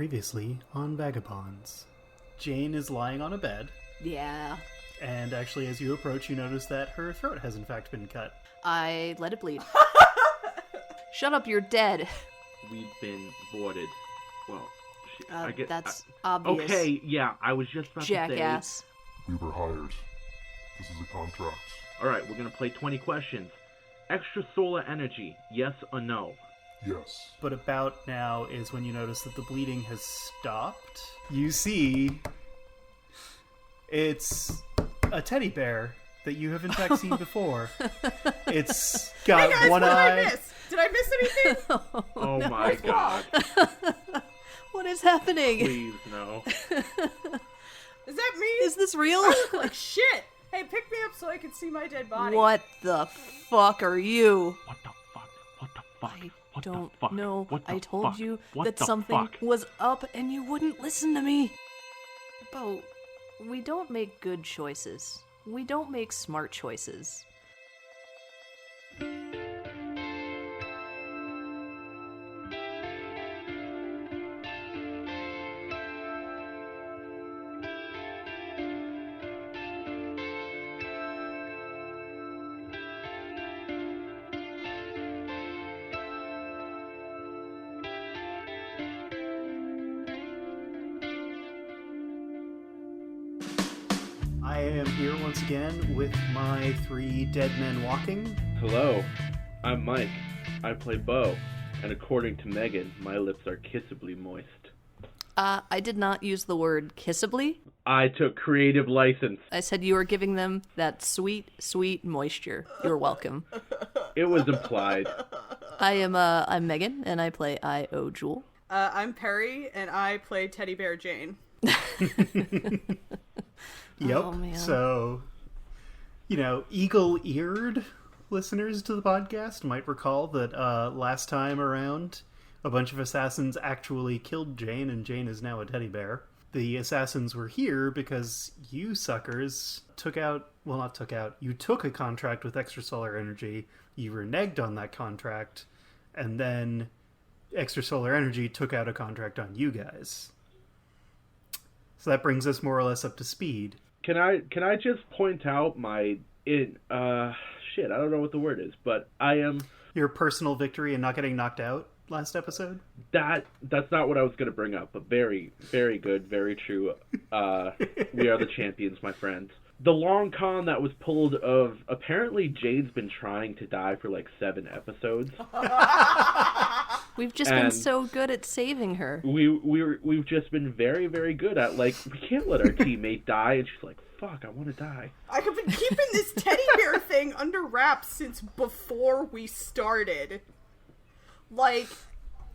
Previously on Vagabonds. Jane is lying on a bed, Yeah. and actually as you approach you notice that her throat has in fact been cut. I let it bleed. Shut up, you're dead. We've been boarded. Well, I get That's obvious. Okay, yeah, I was just about Jackass. We were hired. This is a contract. Alright, we're gonna play 20 questions. Extra solar energy, yes or no? Yes. But about now is when you notice that the bleeding has stopped. You see, it's a teddy bear that you have in fact seen before. It's got Hey guys, one what eye. did I miss? Did I miss anything? Oh my god. What is happening? Please, no. Is that me? Is this real? I look like shit. Hey, pick me up so I can see my dead body. What the fuck are you? What the fuck? What the fuck? I What the don't fuck? know. What the I told fuck? you What that the something fuck? was up and you wouldn't listen to me. Bo, we don't make good choices. We don't make smart choices. I am here once again with my three dead men walking. Hello, I'm Mike. I play Bo, and according to Megan, my lips are kissably moist. I did not use the word kissably. I took creative license. I said you were giving them that sweet, sweet moisture. You're welcome. It was implied. I'm Megan, and I play I.O. Jewel. I'm Perry, and I play Teddy Bear Jane. Yep. Oh, man. So, eagle-eared listeners to the podcast might recall that last time around, a bunch of assassins actually killed Jane, and Jane is now a teddy bear. The assassins were here because you suckers took a contract with Extrasolar Energy, you reneged on that contract, and then Extrasolar Energy took out a contract on you guys. So that brings us more or less up to speed. Can I just point out I don't know what the word is, but I am... Your personal victory in not getting knocked out last episode? That's not what I was going to bring up, but very, very good, very true. We are the champions, my friends. The long con that was pulled of, apparently Jade's been trying to die for like 7 episodes. We've just been so good at saving her. We've just been very, very good at, like, we can't let our teammate die, and she's like, fuck, I want to die. I have been keeping this teddy bear thing under wraps since before we started. Like,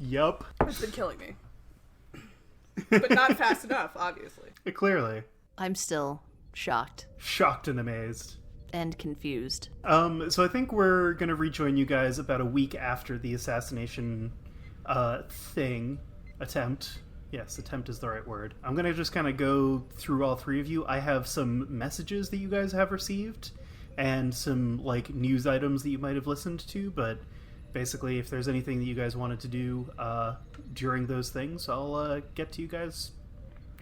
Yup. it's been killing me. But not fast enough, obviously. Clearly. I'm still shocked Shocked and amazed. and confused. So I think we're going to rejoin you guys about a week after the assassination attempt. Yes, attempt is the right word. I'm going to just kind of go through all three of you. I have some messages that you guys have received and some, news items that you might have listened to, but basically if there's anything that you guys wanted to do during those things, I'll get to you guys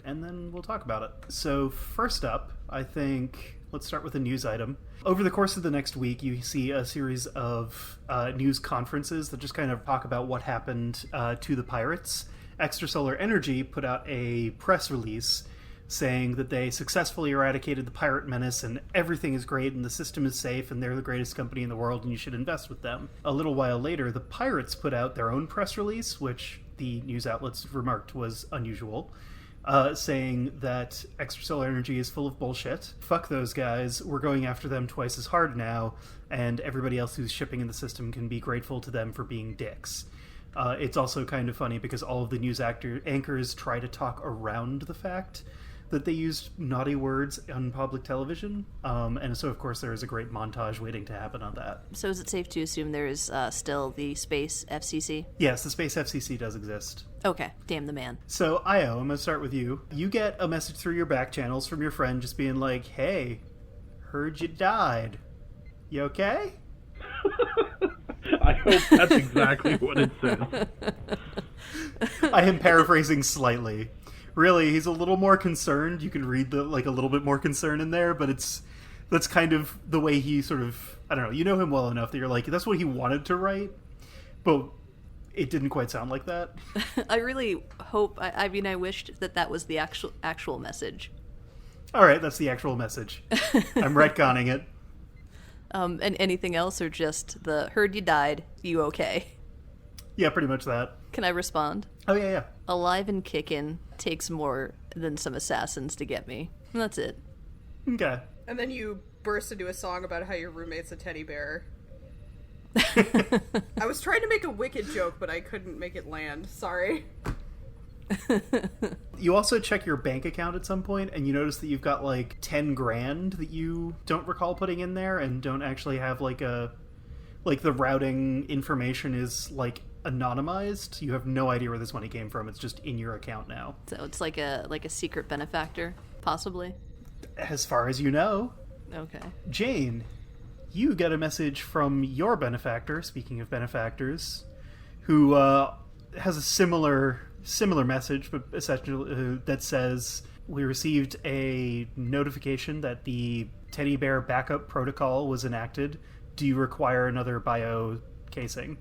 and then we'll talk about it. So first up, I think let's start with a news item. Over the course of the next week, you see a series of news conferences that just kind of talk about what happened to the pirates. Extrasolar Energy put out a press release saying that they successfully eradicated the pirate menace and everything is great and the system is safe and they're the greatest company in the world and you should invest with them. A little while later, the pirates put out their own press release, which the news outlets remarked was unusual, saying that Extrasolar Energy is full of bullshit. Fuck those guys. We're going after them twice as hard now, and everybody else who's shipping in the system can be grateful to them for being dicks. It's also kind of funny because all of the news anchors try to talk around the fact that they used naughty words on public television, and so of course there is a great montage waiting to happen on that. So is it safe to assume there is still the Space FCC? Yes, the Space FCC does exist. Okay, damn the man. So, Io, I'm going to start with you. You get a message through your back channels from your friend just being like, hey, heard you died. You okay? I hope that's exactly what it says. I am paraphrasing slightly. Really, he's a little more concerned. You can read a little bit more concern in there, but that's kind of the way he sort of, I don't know, you know him well enough that you're like, that's what he wanted to write, but it didn't quite sound like that. I really hope, I wished that was the actual message. All right, that's the actual message. I'm retconning it. And anything else, or just the heard you died, you okay? Yeah, pretty much that. Can I respond? Oh, yeah. Alive and kickin' takes more than some assassins to get me. And that's it. Okay. And then you burst into a song about how your roommate's a teddy bear. I was trying to make a wicked joke, but I couldn't make it land. Sorry. You also check your bank account at some point, and you notice that you've got like 10 grand that you don't recall putting in there, and don't actually have the routing information is like anonymized. You have no idea where this money came from. It's just in your account now. So it's like a secret benefactor, possibly. As far as you know. Okay. Jane, you get a message from your benefactor, speaking of benefactors, who has a similar message, but essentially that says, we received a notification that the teddy bear backup protocol was enacted. Do you require another bio casing?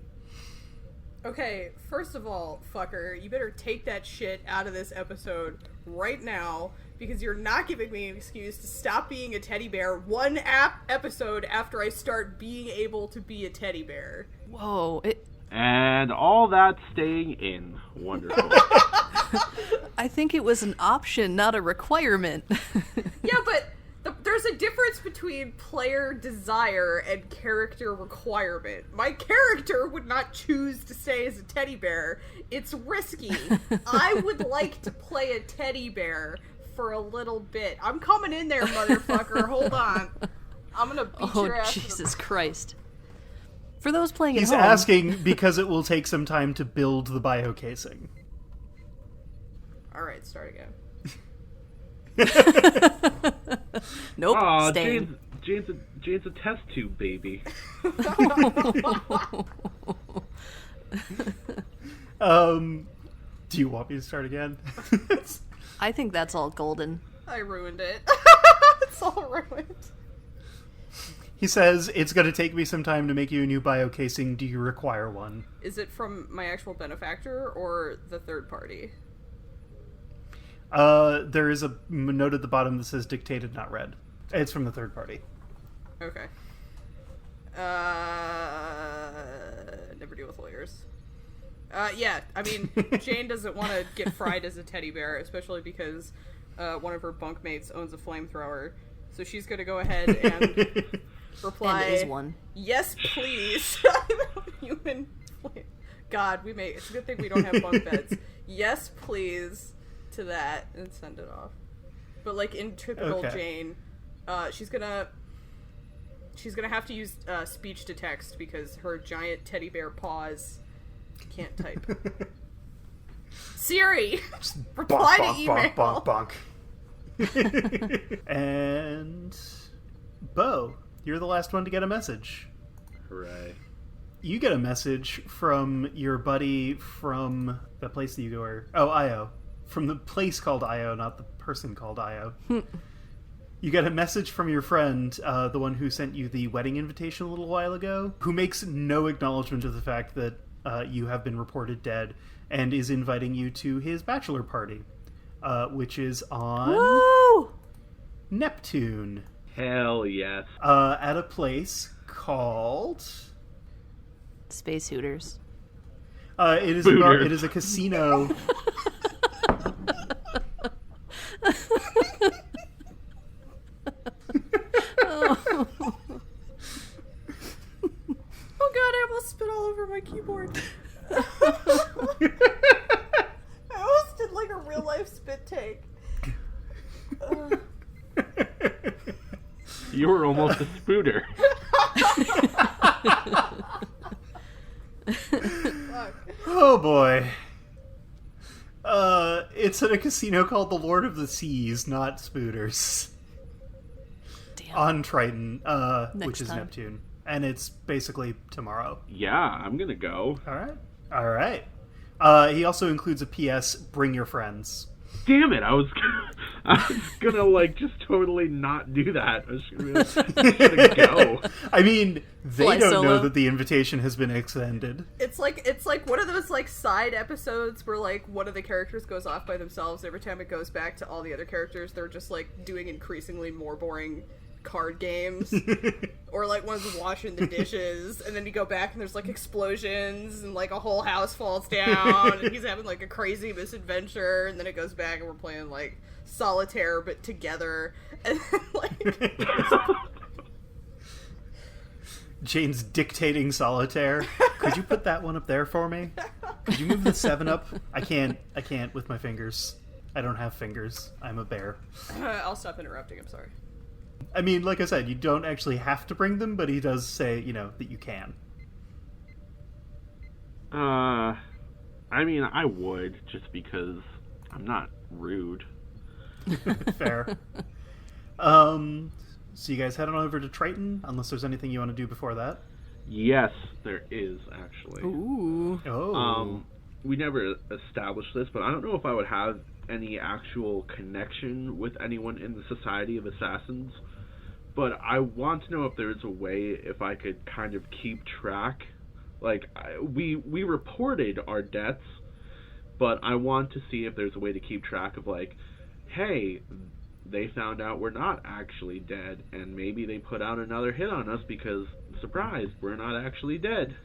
Okay, first of all, fucker, you better take that shit out of this episode right now, because you're not giving me an excuse to stop being a teddy bear one episode after I start being able to be a teddy bear. Whoa. And all that staying in. Wonderful. I think it was an option, not a requirement. Yeah, but there's a difference between player desire and character requirement. My character would not choose to stay as a teddy bear. It's risky. I would like to play a teddy bear for a little bit. I'm coming in there, motherfucker. Hold on. I'm gonna beat your ass. Oh, Jesus Christ. For those playing He's at home... asking because it will take some time to build the bio casing. Alright, start again. Nope, Aw, staying. Jane's a test tube baby. Do you want me to start again? I think that's all golden. I ruined it. It's all ruined. He says, it's going to take me some time to make you a new bio casing. Do you require one? Is it from my actual benefactor or the third party? There is a note at the bottom that says dictated, not read. It's from the third party. Okay. Never deal with lawyers. Yeah, I mean, Jane doesn't want to get fried as a teddy bear, especially because one of her bunkmates owns a flamethrower. So she's going to go ahead and reply, And is one. yes, please. Human flame. God, it's a good thing we don't have bunk beds. Yes, please, to that, and send it off. But like in typical Jane, she's gonna have to use speech to text because her giant teddy bear paws can't type. Siri, reply to email. Bonk. And Bo, you're the last one to get a message. Hooray. You get a message from your buddy from the place that you go where... Oh, Io. From the place called Io, not the person called Io. You get a message from your friend, the one who sent you the wedding invitation a little while ago, who makes no acknowledgement of the fact that you have been reported dead, and is inviting you to his bachelor party, which is on Woo! Neptune. Hell yes. At a place called... Space Hooters. It is Booters. it is a casino. Oh god, I almost spit all over my keyboard. I almost did like a real life spit take. You were almost a spooter. Fuck. Oh boy. It's at a casino called the Lord of the Seas, not Spooters. Damn. On Triton, Next which is time. Neptune. And it's basically tomorrow. Yeah, I'm gonna go. Alright. He also includes a PS, bring your friends. Damn it! I was gonna like just totally not do that. I was gonna go. I mean, they Fly don't know solo. that the invitation has been extended. It's like one of those like side episodes where like one of the characters goes off by themselves. Every time it goes back to all the other characters, they're just like doing increasingly more boring card games. Or like one's washing the dishes, and then you go back and there's like explosions and like a whole house falls down, and he's having like a crazy misadventure, and then it goes back and we're playing like solitaire but together, and then like Jane's dictating solitaire. Could you put that one up there for me? Could you move the 7 up? I can't with my fingers. I don't have fingers. I'm a bear. I'll stop interrupting. I'm sorry. I mean, like I said, you don't actually have to bring them, but he does say, that you can. I mean, I would, just because I'm not rude. Fair. So you guys head on over to Triton, unless there's anything you want to do before that. Yes, there is, actually. Ooh. Oh. We never established this, but I don't know if I would have any actual connection with anyone in the Society of Assassins. But I want to know if there's a way if I could kind of keep track. Like, we reported our deaths, but I want to see if there's a way to keep track of, like, hey, they found out we're not actually dead, and maybe they put out another hit on us because, surprise, we're not actually dead.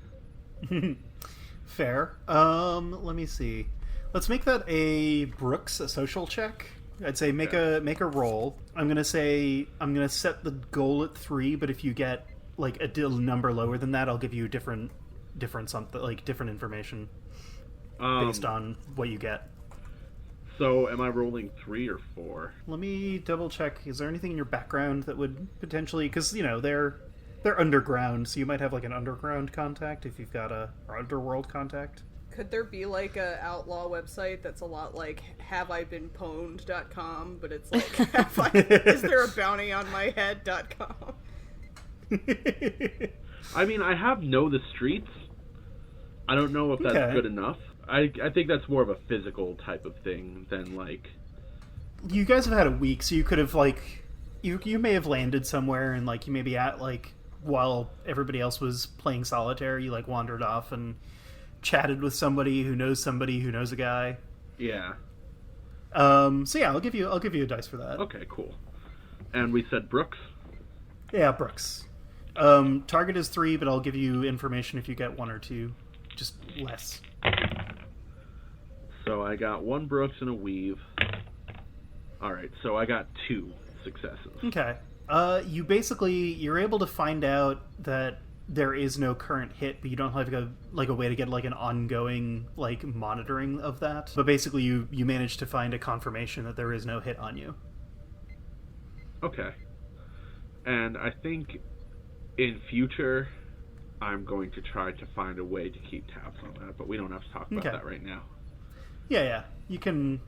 Fair. Let me see. Let's make that a social check. I'd say make a roll. I'm gonna set the goal at 3, but if you get like a number lower than that, I'll give you different something, like different information based on what you get. So am I rolling 3 or 4? Let me double check. Is there anything in your background that would potentially, because they're underground, so you might have like an underground contact if you've got or underworld contact. Could there be like a outlaw website that's a lot like haveibeenpwned.com, but it's like is there a bounty on my head.com? I mean, I have know the streets. I don't know if that's Okay. good enough. I think that's more of a physical type of thing than like... You guys have had a week, so you could have like you may have landed somewhere, and like you may be at like while everybody else was playing solitaire, you like wandered off and chatted with somebody who knows a guy. Yeah. So yeah, I'll give you a dice for that. Okay, cool. And we said Brooks? Yeah, Brooks. Target is 3, but I'll give you information if you get 1 or 2, just less. So I got 1 Brooks and a Weave. Alright, so I got 2 successes. Okay. You're able to find out that there is no current hit, but you don't have a way to get like an ongoing like monitoring of that. But basically you managed to find a confirmation that there is no hit on you. Okay. And I think in future I'm going to try to find a way to keep tabs on that, but we don't have to talk about that right now. Yeah. You can,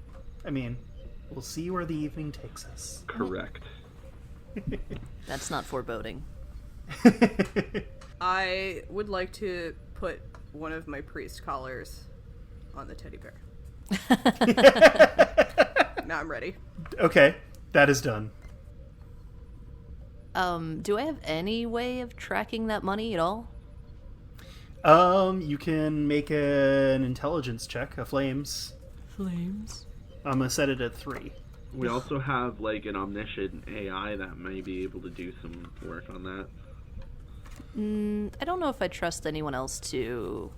we'll see where the evening takes us. Correct. That's not foreboding. I would like to put one of my priest collars on the teddy bear. Now I'm ready. Okay, that is done. Do I have any way of tracking that money at all? You can make an intelligence check, a flames. Flames. I'm gonna set it at 3. We also have like an omniscient AI that may be able to do some work on that. I don't know if I trust anyone else to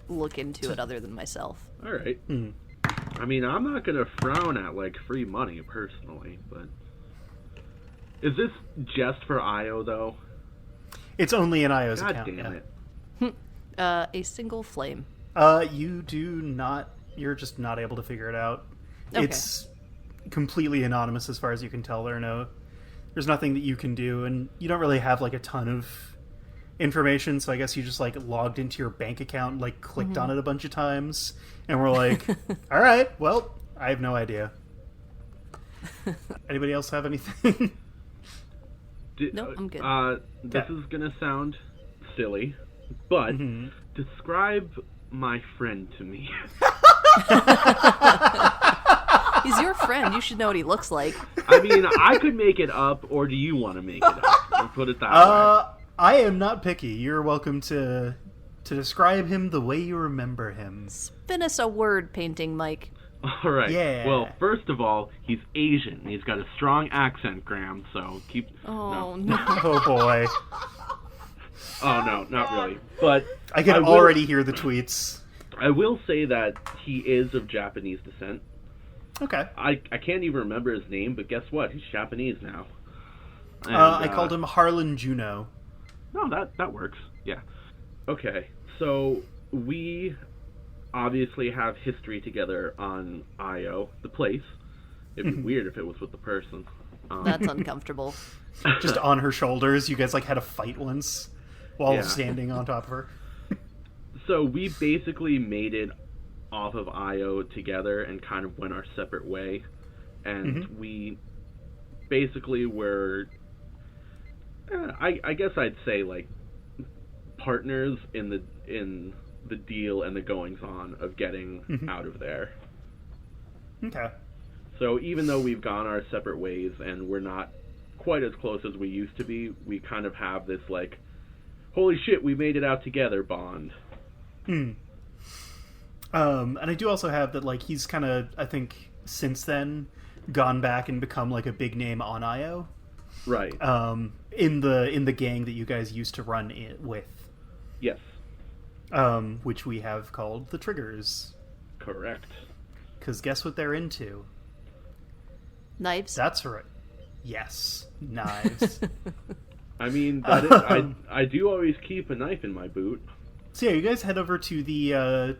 look into it other than myself. Alright. I mean, I'm not going to frown at like free money personally, but... Is this just for IO though? It's only an IO's God account. damn Yeah. it. A single flame. You're just not able to figure it out. Okay. It's completely anonymous as far as you can tell. There's nothing that you can do, and you don't really have like a ton of information, so I guess you just like logged into your bank account and like clicked on it a bunch of times, and we're like, all right, well, I have no idea. Anybody else have anything? Nope, I'm good. This is gonna sound silly, but describe my friend to me. He's your friend. You should know what he looks like. I mean, I could make it up, or do you want to make it up? Or put it that way. I am not picky. You're welcome to describe him the way you remember him. Spin us a word painting, Mike. All right. Yeah. Well, first of all, he's Asian. He's got a strong accent, Graham, so keep... Oh, no. no. Oh boy. Oh, no, not really. But I can already hear the tweets. I will say that he is of Japanese descent. Okay. I can't even remember his name, but guess what? He's Japanese now. And, I called him Harlan Juno. No, that works. Yeah. Okay, so we obviously have history together on IO, the place. It'd be weird if it was with the person. That's uncomfortable. Just on her shoulders. You guys like had a fight once while Yeah. standing on top of her. So we basically made it off of IO together and kind of went our separate way. And we basically were, I guess I'd say, like, partners in the deal and the goings-on of getting out of there. Okay. So even though we've gone our separate ways and we're not quite as close as we used to be, we kind of have this, like, holy shit, we made it out together bond. And I do also have that, like, he's kind of, I think, since then, gone back and become, like, a big name on IO. Right. In the gang that you guys used to run with. Yes. Which we have called the Triggers. Correct. Because guess what they're into? Knives? That's right. Yes. Knives. I mean, that is, I do always keep a knife in my boot. So yeah, you guys head over to the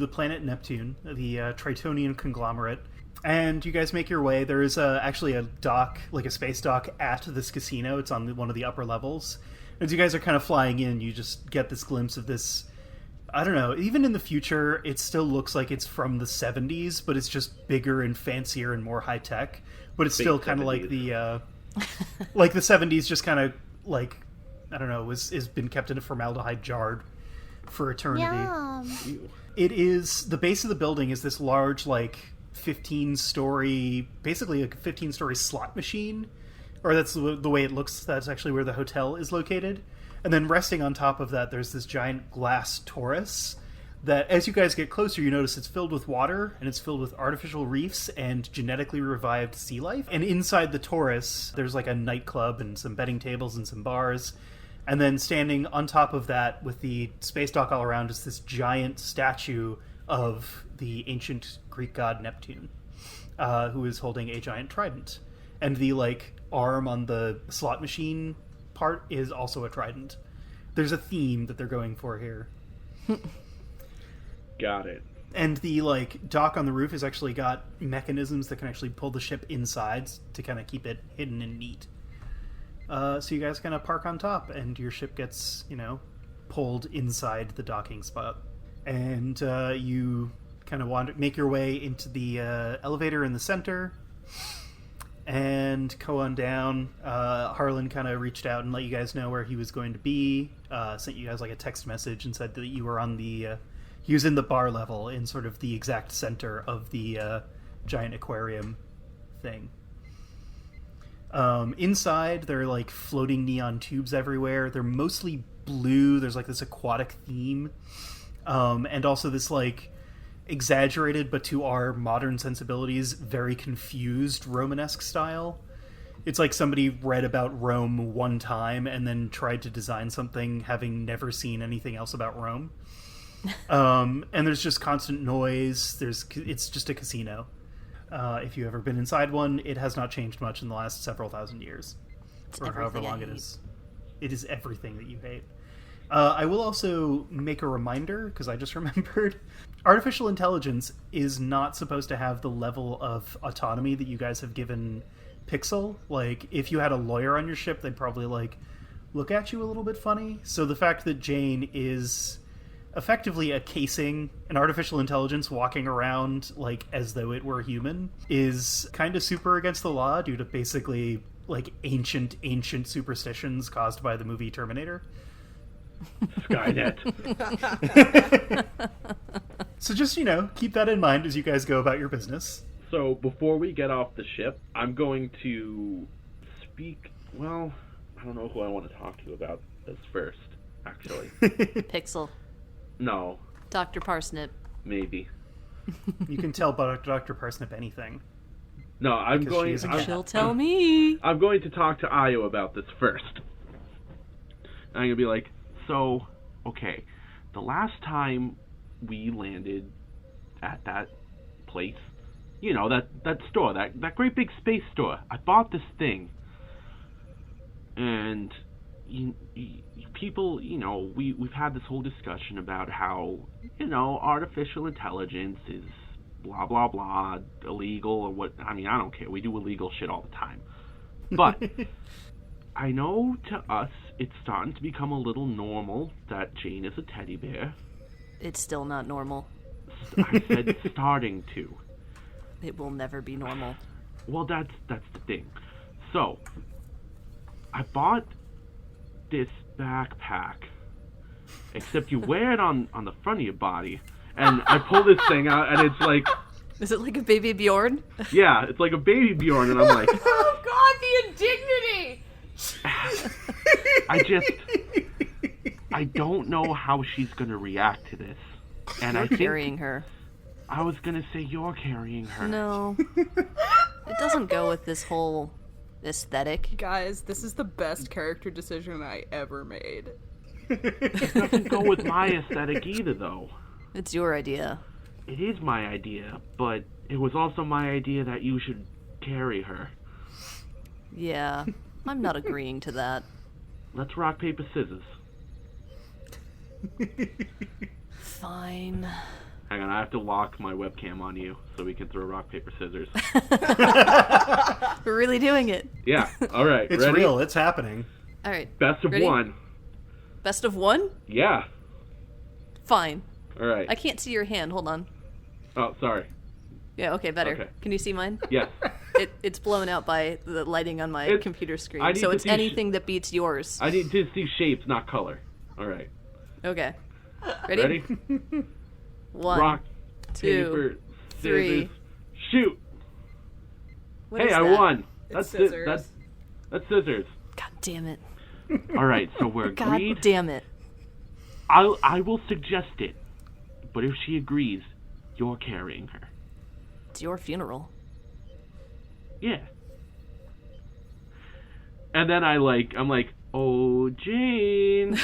planet Neptune, the Tritonian conglomerate, and you guys make your way. There is actually a dock, like a space dock, at this casino. It's on one of the upper levels. As you guys are kind of flying in, you just get this glimpse of this. I don't know. Even in the future, it still looks like it's from the 70s, but it's just bigger and fancier and more high tech. But it's still kind of like the like the 70s, just kind of like, I don't know, has been kept in a formaldehyde jar for eternity. Yum. It is, the base of the building is this large, like, 15-story, basically a 15-story slot machine. Or that's the way it looks. That's actually where the hotel is located. And then resting on top of that, there's this giant glass torus that, as you guys get closer, you notice it's filled with water, and it's filled with artificial reefs and genetically revived sea life. And inside the torus, there's like a nightclub and some betting tables and some bars. And then standing on top of that with the space dock all around is this giant statue of the ancient Greek god Neptune, who is holding a giant trident. And the, like, arm on the slot machine part is also a trident. There's a theme that they're going for here. Got it. And the, like, dock on the roof has actually got mechanisms that can actually pull the ship inside to kind of keep it hidden and neat. So you guys kind of park on top, and your ship gets, pulled inside the docking spot. And you kind of make your way into the elevator in the center, and go on down. Harlan kind of reached out and let you guys know where he was going to be. Sent you guys like a text message and said that you were on the... he was in the bar level in sort of the exact center of the giant aquarium thing. Inside, there are like floating neon tubes everywhere. They're mostly blue. There's like this aquatic theme. And also this like exaggerated, but to our modern sensibilities, very confused Romanesque style. It's like somebody read about Rome one time and then tried to design something having never seen anything else about Rome. And there's just constant noise. It's just a casino. If you've ever been inside one, it has not changed much in the last several thousand years. Or however long it is. It is everything that you hate. I will also make a reminder, because I just remembered, artificial intelligence is not supposed to have the level of autonomy that you guys have given Pixel. Like, if you had a lawyer on your ship, they'd probably, like, look at you a little bit funny. So the fact that Jane is effectively a casing, an artificial intelligence walking around, like, as though it were human, is kind of super against the law due to basically, like, ancient superstitions caused by the movie Terminator. Skynet. So just, keep that in mind as you guys go about your business. So before we get off the ship, I'm going to speak. Well, I don't know who I want to talk to about this first, actually. Pixel. No, Dr. Parsnip. maybe. You can tell Dr. Parsnip anything. No, I'm Because going. she is a cat. She'll tell me. I'm going to talk to Ayo about this first. I'm gonna be like, so, okay, the last time we landed at that place, that store, that great big space store, I bought this thing, and people, we've had this whole discussion about how, artificial intelligence is blah blah blah, illegal or what. I mean, I don't care. We do illegal shit all the time, but I know to us it's starting to become a little normal that Jane is a teddy bear. It's still not normal. I said starting to. It will never be normal. Well, that's the thing. So, I bought this backpack, except you wear it on the front of your body, and I pull this thing out, and it's like... Is it like a baby Bjorn? Yeah, it's like a baby Bjorn, and I'm like... Oh god, the indignity! I don't know how she's gonna react to this. And You're I think carrying her. I was gonna say you're carrying her. No. It doesn't go with this whole aesthetic. Guys, this is the best character decision I ever made. It doesn't go with my aesthetic either, though. It's your idea. It is my idea, but it was also my idea that you should carry her. Yeah. I'm not agreeing to that. Let's rock, paper, scissors. Fine. Hang on, I have to lock my webcam on you so we can throw rock, paper, scissors. We're really doing it. Yeah, alright, It's ready? real. It's happening. All right. Best of Ready? one. Best of one? Yeah. Fine. Alright. I can't see your hand. Hold on. Oh, sorry. Yeah, okay, better. Okay. Can you see mine? Yes. It's blown out by the lighting on my computer I screen. need So to it's see anything that beats yours. I need to see shapes, not color. Alright. Okay. Ready? Ready? One, Rock, two, paper, three. scissors, shoot! What Hey, is I that? won! It's scissors. That's scissors. God damn it. Alright, so we're God agreed. damn it. I will suggest it, but if she agrees, you're carrying her. It's your funeral. Yeah. And then I'm like, oh, Jane.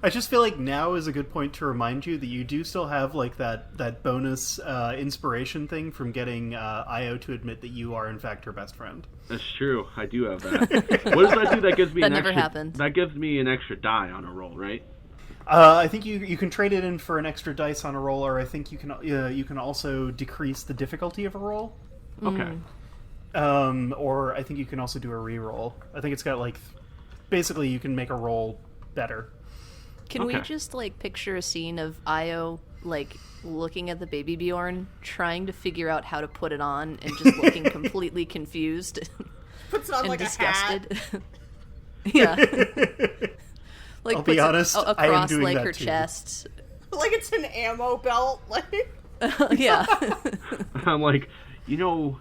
I just feel like now is a good point to remind you that you do still have like that bonus inspiration thing from getting Io to admit that you are in fact her best friend. That's true. I do have that. What does that do? That gives me That an never extra. happened. That gives me an extra die on a roll, right? I think you can trade it in for an extra dice on a roll, or I think you can also decrease the difficulty of a roll. Okay. Or I think you can also do a re-roll. I think it's got like basically you can make a roll better. Can we Okay. just like picture a scene of Io like looking at the baby Bjorn, trying to figure out how to put it on, and just looking completely confused Puts it on and like a hat. disgusted? Yeah. Like I'll be puts it honest, I am across doing like that her too. chest. Like it's an ammo belt. Like Yeah. I'm like, you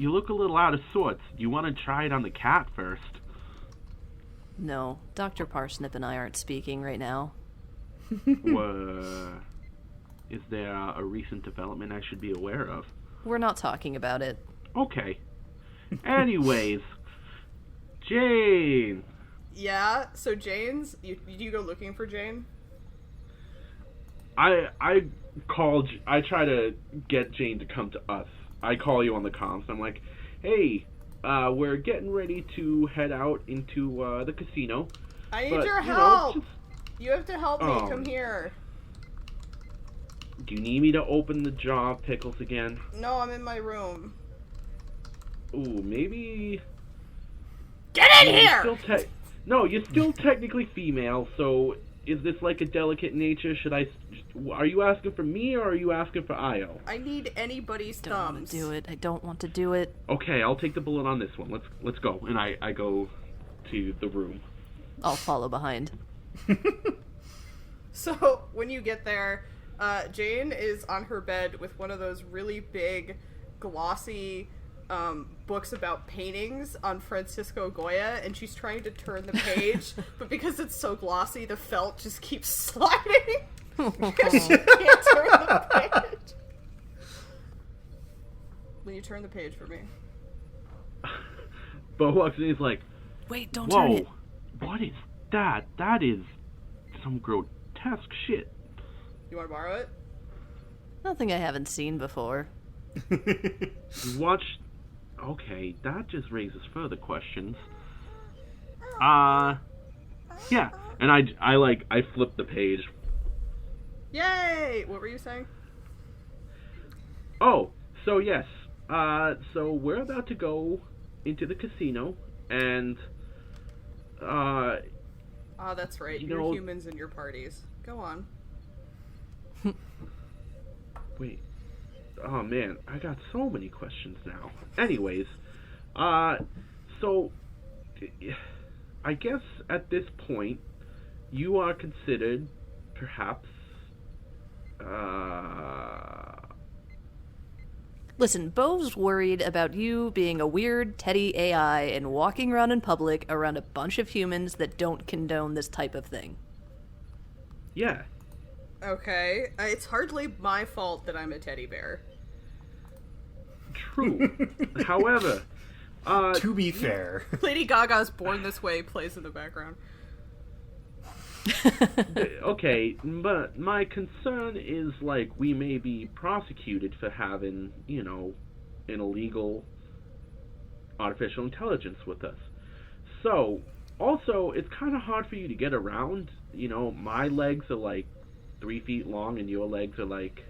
look a little out of sorts. You want to try it on the cat first? No, Dr. Parsnip and I aren't speaking right now. Is there a recent development I should be aware of? We're not talking about it. Okay. Anyways, Jane. yeah. So Jane's. You go looking for Jane? I try to get Jane to come to us. I call you on the comms. I'm like, hey, we're getting ready to head out into the casino. I need But, your you know, help. just- You have to help me. Oh. Come here. Do you need me to open the jar of pickles again? No, I'm in my room. Ooh, maybe... Get in You're here! still no, you're still technically female, so is this like a delicate nature? Are you asking for me, or are you asking for Io? I need anybody's Don't want thumbs. to do it. I don't want to do it. Okay, I'll take the bullet on this one. Let's go. And I go to the room. I'll follow behind. So when you get there, Jane is on her bed with one of those really big, glossy books about paintings on Francisco Goya, and she's trying to turn the page, but because it's so glossy, the felt just keeps sliding. Because she can't turn the page. When you turn the page for me. Bo walks in, he's like, Wait, don't turn whoa, it. what is that? That is some grotesque shit. You want to borrow it? Nothing I haven't seen before. Watch. Okay, that just raises further questions. Yeah, and I flipped the page. Yay! What were you saying? Oh, so yes. So we're about to go into the casino, and Oh, that's right. You You're know- humans in your parties. Go on. wait. Oh man, I got so many questions now. Anyways, so I guess at this point you are considered perhaps Listen, Bo's worried about you being a weird teddy AI and walking around in public around a bunch of humans that don't condone this type of thing. yeah. Okay. It's hardly my fault that I'm a teddy bear. True. However, To be fair. Lady Gaga's Born This Way plays in the background. okay, but my concern is, like, we may be prosecuted for having, you know, an illegal artificial intelligence with us. So, also, it's kind of hard for you to get around. You know, my legs are, like, 3 feet long, and your legs are, like,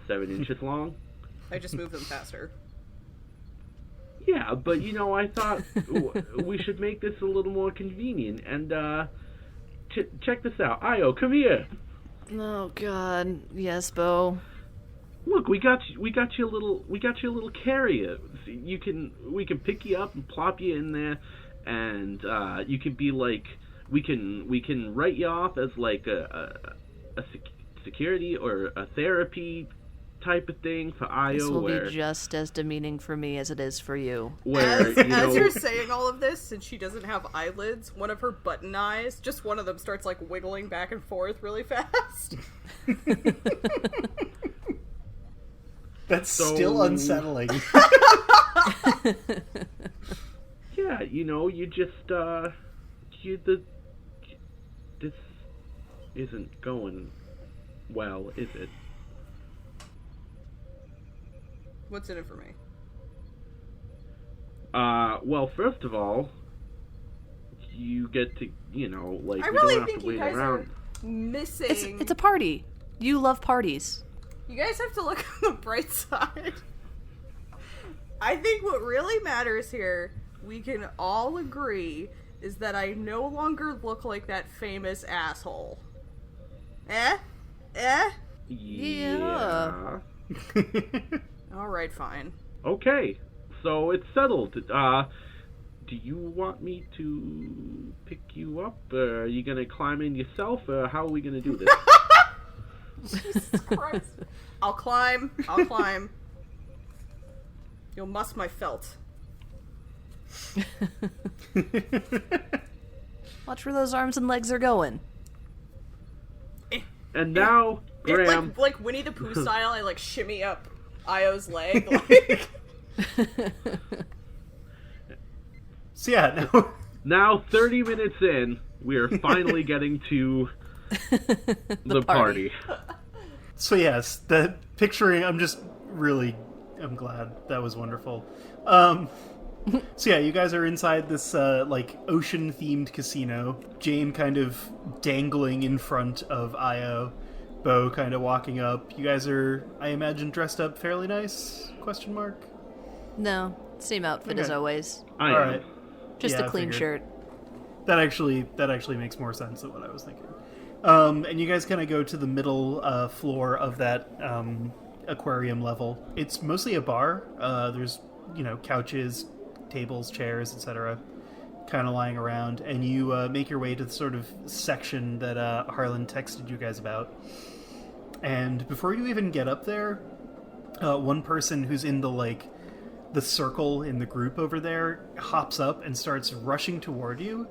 7 inches long. I just move them faster. Yeah, but, you know, I thought we should make this a little more convenient, and, check this out. Io, come here. Oh God, yes, Bo. Look, we got you a little carrier. We can pick you up and plop you in there, and you can be like, we can write you off as like a security or a therapy type of thing for Io. This will where be just as demeaning for me as it is for you. where As you're saying all of this, since she doesn't have eyelids, one of her button eyes, just one of them starts like wiggling back and forth really fast. That's So- still unsettling. yeah, you know, you just this isn't going well, is it? What's in it for me? Well, first of all, you get to, you know, like, I we really don't have think to you wait guys around. are missing. It's a party. You love parties. You guys have to look on the bright side. I think what really matters here, we can all agree, is that I no longer look like that famous asshole. Eh? Yeah. Alright, fine. Okay, so it's settled. Do you want me to pick you up? Are you gonna climb in yourself, or how are we gonna do this? Jesus Christ. I'll climb. You'll muss my felt. Watch where those arms and legs are going. And now, Graham. Like Winnie the Pooh style, I like shimmy up Io's leg. Like... So yeah, no. Now, 30 minutes in, we are finally getting to the party. So yes, the picturing. I'm glad that was wonderful. So yeah, you guys are inside this like ocean-themed casino. Jane kind of dangling in front of Io. Bo kind of walking up. You guys are, I imagine, dressed up fairly nice? Question mark. No, same outfit as Okay. always. I All am. right. Just Yeah, a I clean figured. shirt. That actually makes more sense than what I was thinking. And you guys kind of go to the middle floor of that aquarium level. It's mostly a bar. There's, you know, couches, tables, chairs, etc. kind of lying around, and you make your way to the sort of section that Harlan texted you guys about. And before you even get up there, one person who's in the circle in the group over there hops up and starts rushing toward you.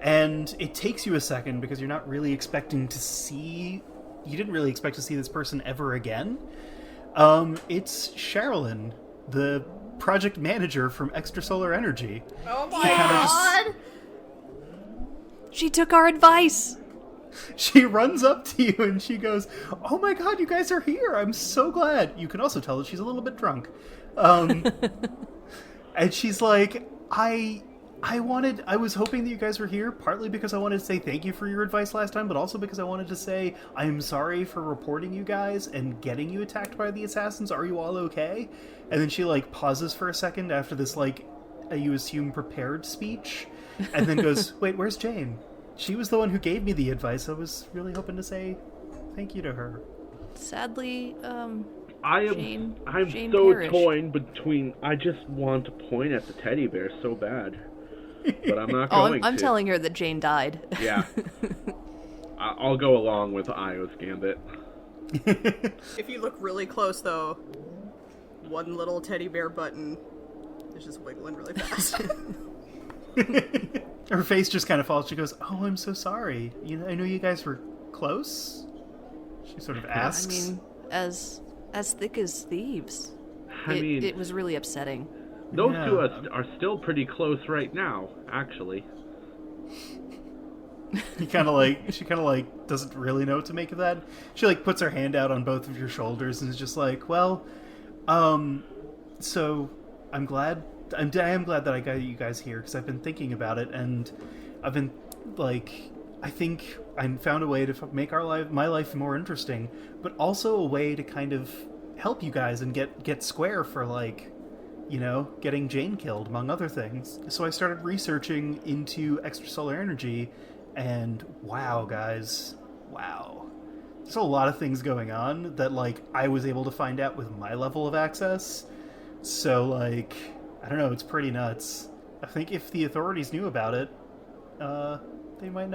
And it takes you a second because you're not really expecting to see... You didn't really expect to see this person ever again. It's Sherilyn, the project manager from Extrasolar Energy. Oh my God! She took our advice! She runs up to you and she goes, "Oh my god, you guys are here! I'm so glad." You can also tell that she's a little bit drunk. And she's like, I was hoping that you guys were here, partly because I wanted to say thank you for your advice last time, but also because I wanted to say I'm sorry for reporting you guys and getting you attacked by the assassins. Are you all okay? And then she pauses for a second after this you assume prepared speech, and then goes, "Wait, where's Jane? She was the one who gave me the advice. I was really hoping to say thank you to her." Sadly, I'm Jane so perished. torn between. I just want to point at the teddy bear so bad, but I'm not going I'm to. telling her that Jane died. Yeah, I'll go along with Io's gambit. If you look really close, though, one little teddy bear button is just wiggling really fast. Her face just kind of falls. She goes, "Oh, I'm so sorry. I know you guys were close." She sort of asks. I mean, as thick as thieves. I mean, it was really upsetting. those Yeah. two are still pretty close right now, actually. She kind of doesn't really know what to make of that. She puts her hand out on both of your shoulders and is just like, "Well, so I am glad that I got you guys here because I've been thinking about it, and I've been I think I found a way to make my life more interesting, but also a way to kind of help you guys and get square for getting Jane killed, among other things. So I started researching into extrasolar energy, and wow, guys, wow. There's a lot of things going on that, I was able to find out with my level of access. So, I don't know, it's pretty nuts. I think if the authorities knew about it, they might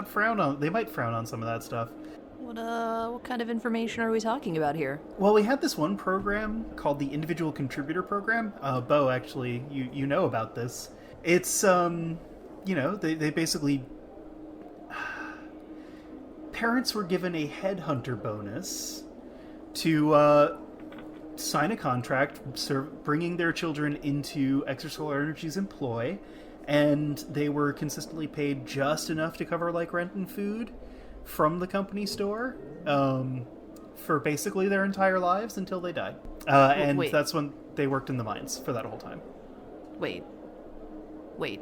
frown on some of that stuff. What kind of information are we talking about here? Well, we had this one program called the Individual Contributor Program. Bo, actually, you know about this. It's, they basically... Parents were given a headhunter bonus to sign a contract bringing their children into Extrasolar Energy's employ, and they were consistently paid just enough to cover rent and food from the company store for basically their entire lives until they died. And wait. That's when they worked in the mines for that whole time. Wait,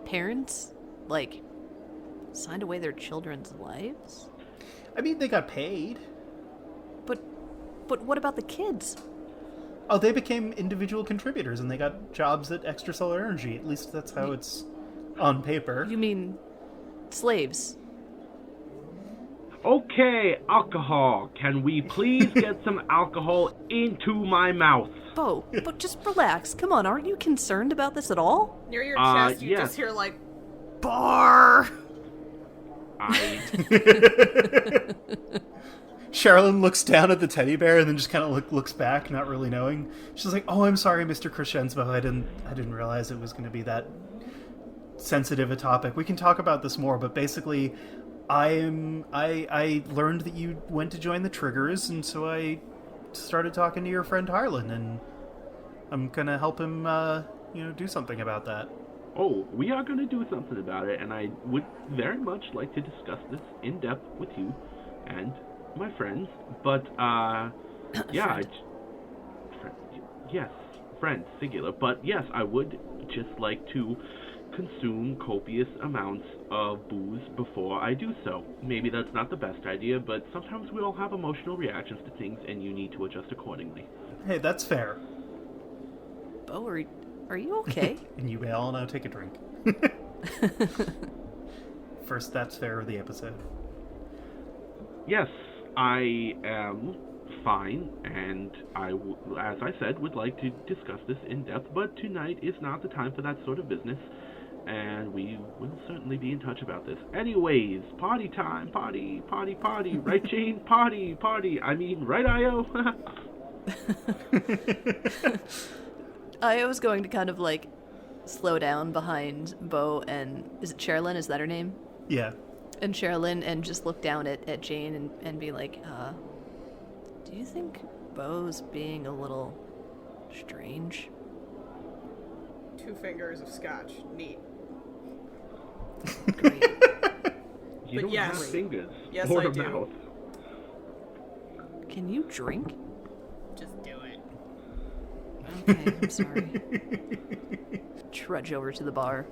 parents signed away their children's lives? I mean, they got paid. But what about the kids? Oh, they became individual contributors and they got jobs at Extrasolar Energy. At least that's how it's on paper. You mean slaves? Okay, alcohol. Can we please get some alcohol into my mouth? Bo, but just relax. Come on, aren't you concerned about this at all? Near your chest, you yes. just hear, bar! Sherilyn looks down at the teddy bear and then just kind of looks back, not really knowing. She's like, "Oh, I'm sorry, Mr. Crescenzo. I didn't realize it was going to be that sensitive a topic. We can talk about this more, but basically, I learned that you went to join the Triggers, and so I started talking to your friend Harlan, and I'm gonna help him, do something about that." Oh, we are going to do something about it, and I would very much like to discuss this in depth with you and my friends. But, yeah, friends, singular. But yes, I would just like to consume copious amounts of booze before I do so. Maybe that's not the best idea, but sometimes we all have emotional reactions to things, and you need to adjust accordingly. Hey, that's fair. Bo, are you okay? And you may all now take a drink. First, that's fair of the episode. Yes, I am fine, and as I said, would like to discuss this in depth, but tonight is not the time for that sort of business, and we will certainly be in touch about this. Anyways, party time, party, right, Jane? Party. I mean, right, Io? I was going to kind of like slow down behind Bo and is it Sherilyn? Is that her name? Yeah. And Sherilyn and just look down at Jane and be like, do you think Bo's being a little strange? 2 fingers of scotch. Neat. Great. You don't yes. have fingers. Yes, or I a do. mouth. Can you drink? Just do it. Okay, I'm sorry. Trudge over to the bar.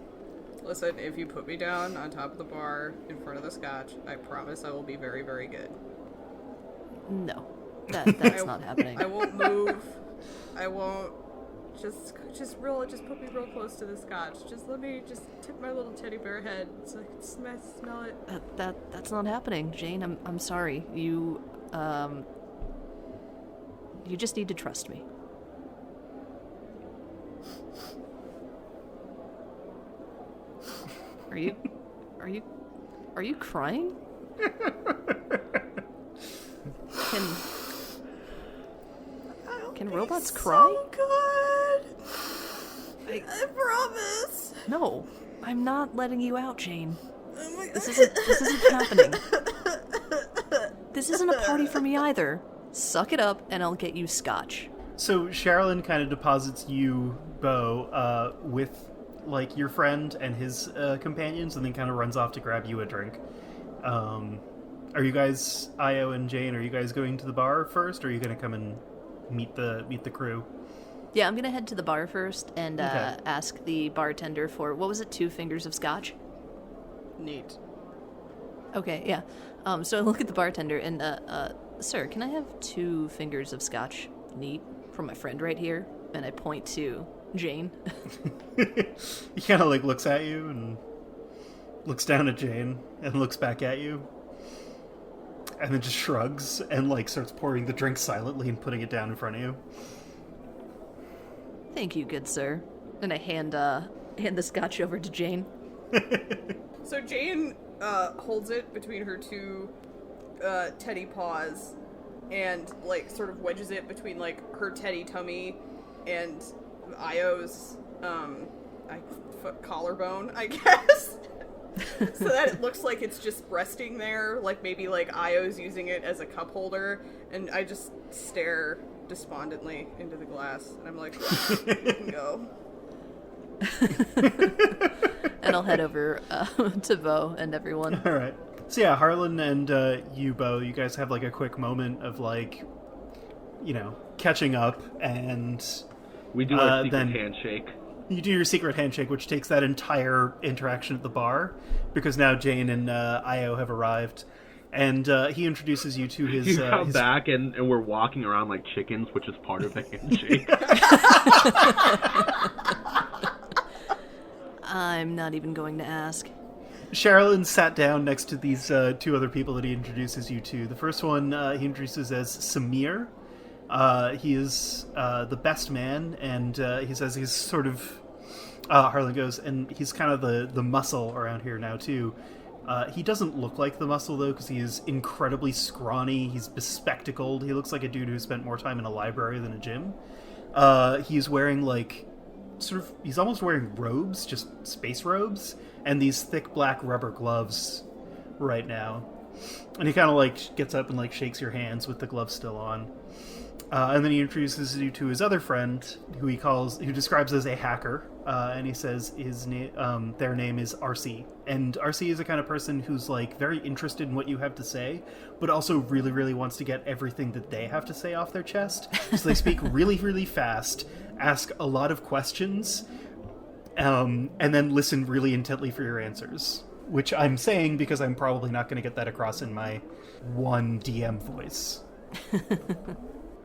Listen, if you put me down on top of the bar in front of the scotch, I promise I will be very, very good. No, that's not happening. I won't move. I won't. Just put me real close to the scotch. Just let me just tip my little teddy bear head so I can smell it. That's not happening, Jane. I'm sorry. You just need to trust me. Are you crying? Can robots cry? So good. I promise. No, I'm not letting you out, Jane. Oh my God. This isn't happening. This isn't a party for me either. Suck it up, and I'll get you scotch. So Sherilyn kind of deposits you, Bo, with like your friend and his companions, and then kind of runs off to grab you a drink. Are you guys, Io and Jane? Are you guys going to the bar first, or are you going to come and meet the crew? Yeah, I'm gonna head to the bar first and Okay. ask the bartender for, what was it, 2 fingers of scotch? Neat. Okay, yeah. So I look at the bartender and, sir, can I have 2 fingers of scotch? Neat. From my friend right here. And I point to Jane. He kind of like looks at you and looks down at Jane and looks back at you. And then just shrugs and like starts pouring the drink silently and putting it down in front of you. Thank you, good sir. And I hand the scotch over to Jane. So Jane holds it between her 2 teddy paws and like sort of wedges it between like her teddy tummy and Io's collarbone, I guess. So that it looks like it's just resting there, like maybe like Io's using it as a cup holder, and I just stare despondently into the glass, and I'm like, you can go. And I'll head over to Bo and everyone. All right. So yeah, Harlan and you, Bo, you guys have like a quick moment of like, you know, catching up, and We do our secret then handshake. you do your secret handshake, which takes that entire interaction at the bar, because now Jane and Io have arrived, and he introduces you to his. You come his... back and we're walking around like chickens, which is part of the handshake. I'm not even going to ask. Sherilyn sat down next to these 2 other people that he introduces you to. The first one he introduces as Samir. He is the best man, and he says he's sort of... Harlan goes, and he's kind of the muscle around here now, too. He doesn't look like the muscle, though, because he is incredibly scrawny. He's bespectacled. He looks like a dude who spent more time in a library than a gym. He's wearing, like... he's almost wearing robes, just space robes, and these thick black rubber gloves right now. And he kind of like gets up and like shakes your hands with the gloves still on. And then he introduces you to his other friend, who describes as a hacker, and he says their name is RC. And RC is the kind of person who's like very interested in what you have to say, but also really, really wants to get everything that they have to say off their chest. So they speak really, really fast, ask a lot of questions, and then listen really intently for your answers. Which I'm saying because I'm probably not going to get that across in my one DM voice.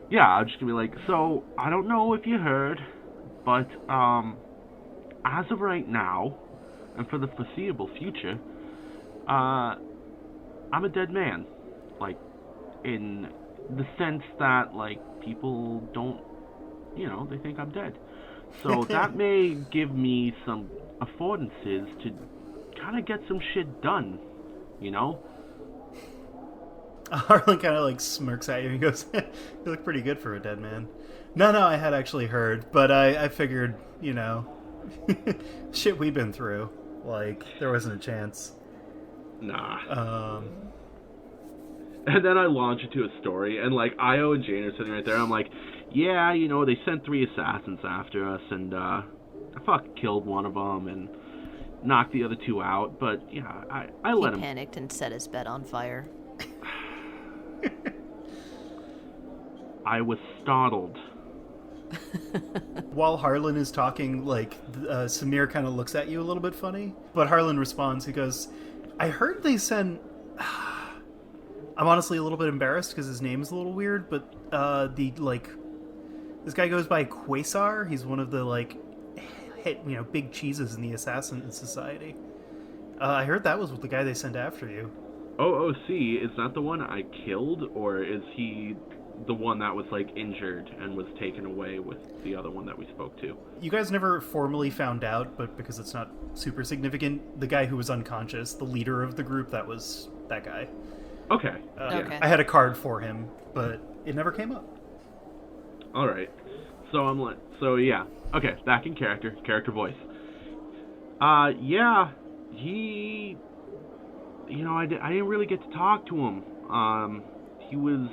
Yeah, I'm just gonna be like, so, I don't know if you heard, but, as of right now, and for the foreseeable future, I'm a dead man. Like, in the sense that, like, people don't, they think I'm dead. So that may give me some affordances to kind of get some shit done, you know? Harlan kind of like smirks at you and goes, "You look pretty good for a dead man." No, I had actually heard, but I figured, you know, shit we've been through, like, there wasn't a chance. Nah. And then I launch into a story, and, like, Io and Jane are sitting right there. I'm like, yeah, you know, they sent 3 assassins after us, and I fucking killed one of them and knocked the other 2 out. But, yeah, I let him... He panicked and set his bed on fire. I was startled. While Harlan is talking, like, Samir kind of looks at you a little bit funny. But Harlan responds, he goes, I heard they sent... I'm honestly a little bit embarrassed because his name's a little weird, but this guy goes by Quasar. He's one of the, like, big cheeses in the Assassin Society. I heard that was the guy they sent after you. OOC, is that the one I killed, or is he the one that was, like, injured and was taken away with the other one that we spoke to? You guys never formally found out, but because it's not super significant, the guy who was unconscious, the leader of the group, that was that guy. Okay. Okay. I had a card for him, but it never came up. All right. Yeah. Okay, back in character voice. Yeah, he... You know, I didn't really get to talk to him. He was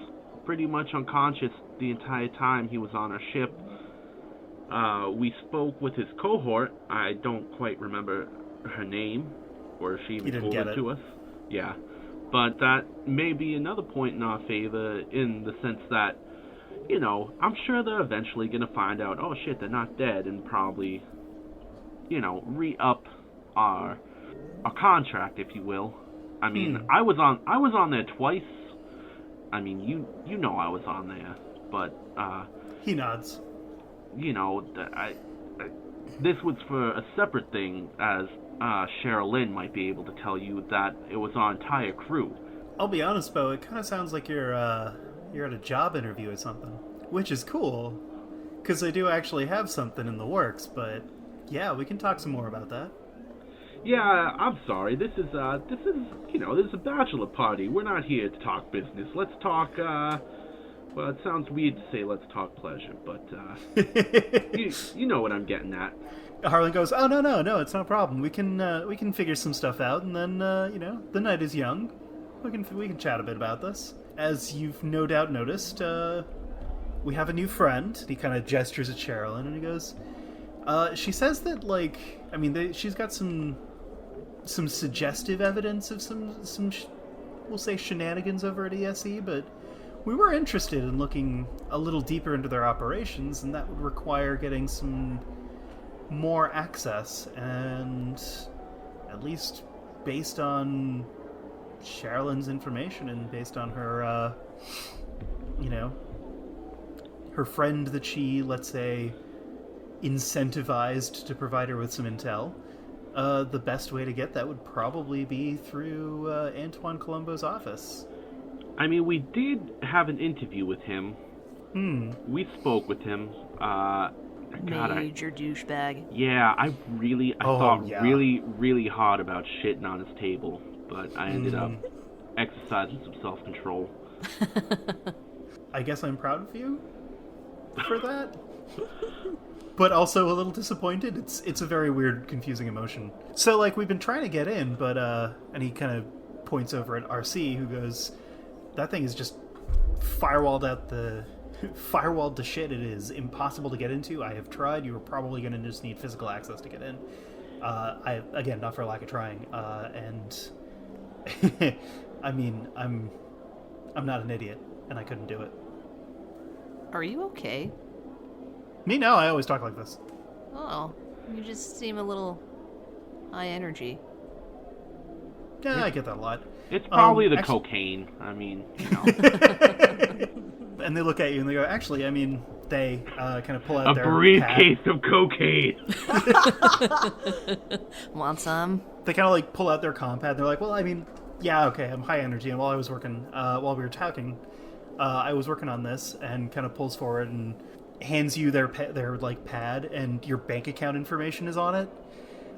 pretty much unconscious the entire time he was on our ship. We spoke with his cohort. I don't quite remember her name, or if she even told it to us. Yeah. But that may be another point in our favor, in the sense that, you know, I'm sure they're eventually going to find out, oh shit, they're not dead, and probably, you know, re-up our contract, if you will. I mean, I was on there twice. I mean, you know I was on there, but he nods. You know, this was for a separate thing, as Cheryl Lynn might be able to tell you that it was our entire crew. I'll be honest, Bo, it kind of sounds like you're at a job interview or something, which is cool, because I do actually have something in the works. But yeah, we can talk some more about that. Yeah, I'm sorry. This is you know, this is a bachelor party. We're not here to talk business. Let's talk. Well, it sounds weird to say let's talk pleasure, but you know what I'm getting at. Harlan goes, oh no, it's no problem. We can figure some stuff out, and then you know, the night is young. We can chat a bit about this. As you've no doubt noticed, we have a new friend. He kind of gestures at Sherilyn, and he goes, she says that, like, I mean, she's got some suggestive evidence of some we'll say shenanigans over at ESE, but we were interested in looking a little deeper into their operations, and that would require getting some more access, and at least based on Sherilyn's information and based on her, you know, her friend that she, let's say, incentivized to provide her with some intel, the best way to get that would probably be through Antoine Colombo's office. I mean, we did have an interview with him. We spoke with him. Major douchebag. Yeah, I thought really hard about shitting on his table, but I ended up exercising some self-control. I guess I'm proud of you for that. But also a little disappointed. It's a very weird, confusing emotion. So, like, we've been trying to get in, but, and he kind of points over at RC, who goes, that thing is just firewalled to shit. It is impossible to get into. I have tried. You are probably going to just need physical access to get in. Again, not for lack of trying. And, I mean, I'm not an idiot, and I couldn't do it. Are you okay? Me? No, I always talk like this. Oh, you just seem a little high energy. Yeah, I get that a lot. It's probably the cocaine. I mean, you know. And they look at you and they go, actually, I mean, they kind of pull out their briefcase of cocaine. Want some? They kind of like pull out their compad. And they're like, well, I mean, yeah, okay, I'm high energy. And while I was working, while we were talking, I was working on this, and kind of pulls forward and hands you their like pad, and your bank account information is on it.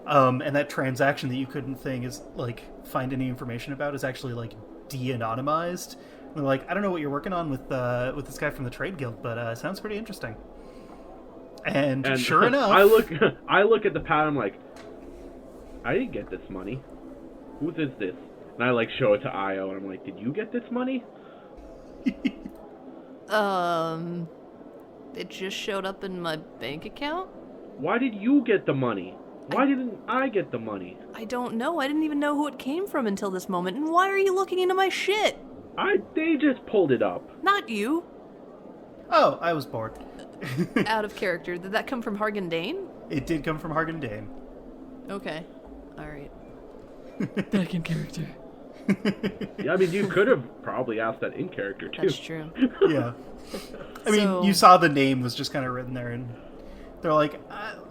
And that transaction that you couldn't find any information about is actually like de-anonymized. And they're like, I don't know what you're working on with this guy from the trade guild, but sounds pretty interesting. And sure enough, I look at the pad. I'm like, I didn't get this money. Whose is this? And I like show it to Io, and I'm like, did you get this money? It just showed up in my bank account. Why did you get the money? Why didn't I get the money? I don't know. I didn't even know who it came from until this moment. And why are you looking into my shit? They just pulled it up. Not you. Oh, I was bored. Out of character. Did that come from Hargan Dane? It did come from Hargan Dane. Okay. Alright. Back in character. Yeah, I mean, you could have probably asked that in character, too. That's true. Yeah. I mean, you saw the name was just kind of written there, and they're like,